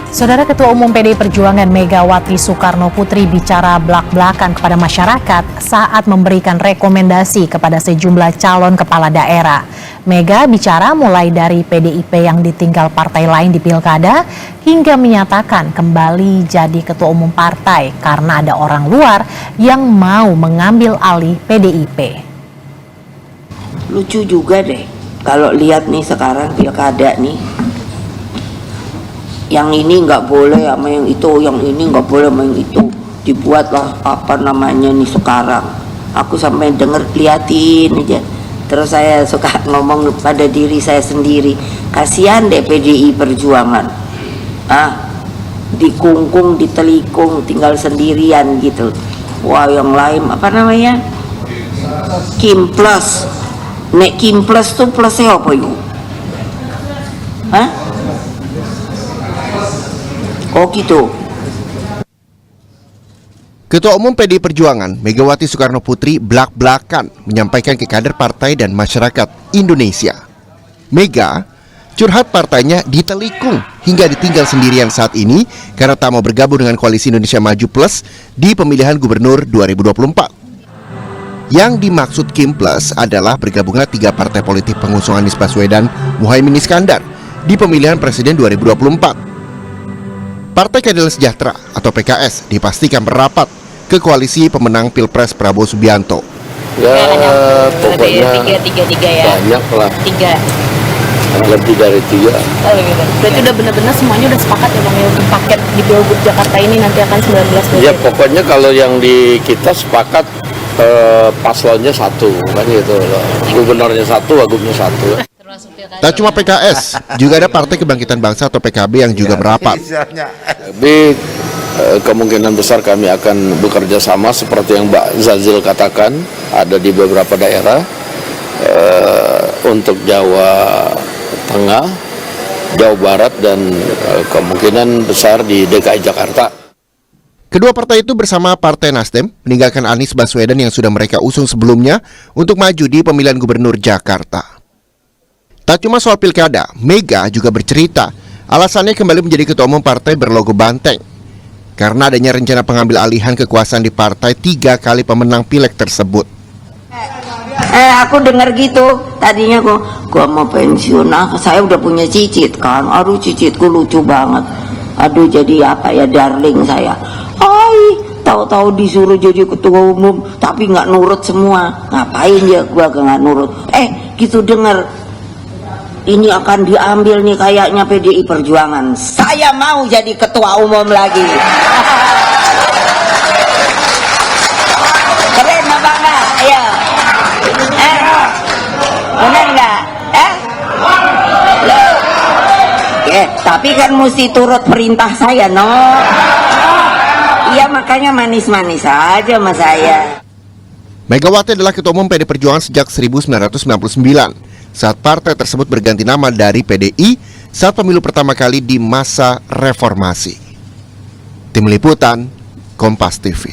Saudara Ketua Umum PDI Perjuangan Megawati Soekarno Putri bicara belak-belakan kepada masyarakat saat memberikan rekomendasi kepada sejumlah calon kepala daerah. Mega bicara mulai dari PDIP yang ditinggal partai lain di pilkada hingga menyatakan kembali jadi ketua umum partai karena ada orang luar yang mau mengambil alih PDIP. Lucu juga deh kalau lihat nih sekarang pilkada nih. Yang ini nggak boleh sama yang itu, yang ini nggak boleh sama yang itu. Dibuatlah apa namanya nih sekarang. Aku sampai denger liatin aja. Terus saya suka ngomong pada diri saya sendiri, kasihan deh PDI Perjuangan. Dikungkung, ditelikung, tinggal sendirian gitu. Wah, yang lain apa namanya? Kim Plus. Nek Kim Plus tuh plusnya apa yuk? Oh gitu. Ketua Umum PDI Perjuangan Megawati Soekarno Putri belak-belakan menyampaikan ke kader partai dan masyarakat Indonesia. Mega curhat partainya ditelikung hingga ditinggal sendirian saat ini karena tak mau bergabung dengan Koalisi Indonesia Maju Plus di pemilihan gubernur 2024. Yang dimaksud Kim Plus adalah bergabungnya 3 partai politik pengusung Anies Baswedan, Muhaimin Iskandar di pemilihan presiden 2024. Partai Keadilan Sejahtera atau PKS dipastikan merapat ke koalisi pemenang Pilpres Prabowo Subianto. Ya, pokoknya tiga ya. banyak lah. 3. Lebih dari 3. Oh, gitu. Berarti udah benar-benar semuanya udah sepakat ya Bang ya untuk paket di Pilgub Jakarta ini nanti akan 19 Ya pokoknya kalau yang di kita sepakat paslonnya 1 kan gitu loh. Gubernurnya 1, wagubnya 1. Tak cuma PKS, juga ada Partai Kebangkitan Bangsa atau PKB yang juga merapat. Tapi kemungkinan besar kami akan bekerja sama seperti yang Mbak Zazil katakan, ada di beberapa daerah untuk Jawa Tengah, Jawa Barat, dan kemungkinan besar di DKI Jakarta. Kedua partai itu bersama Partai Nasdem meninggalkan Anies Baswedan yang sudah mereka usung sebelumnya untuk maju di pemilihan gubernur Jakarta. Tak cuma soal pilkada, Mega juga bercerita alasannya kembali menjadi ketua umum partai berlogo banteng karena adanya rencana pengambil alihan kekuasaan di partai 3 kali pemenang pileg tersebut. Aku dengar gitu, tadinya gua mau pensiun, saya udah punya cicit kan, aduh cicitku lucu banget, aduh jadi apa ya darling saya, tahu-tahu disuruh jadi ketua umum tapi nggak nurut semua, ngapain ya gua nggak nurut, gitu dengar. Ini akan diambil nih kayaknya PDI Perjuangan. Saya mau jadi ketua umum lagi. Keren apa enggak? Ayo. Benar enggak? Tapi kan mesti turut perintah saya, no. Iya, makanya manis-manis aja sama saya. Megawati adalah ketua umum PDI Perjuangan sejak 1999. Saat partai tersebut berganti nama dari PDI saat pemilu pertama kali di masa reformasi. Tim Liputan, Kompas TV.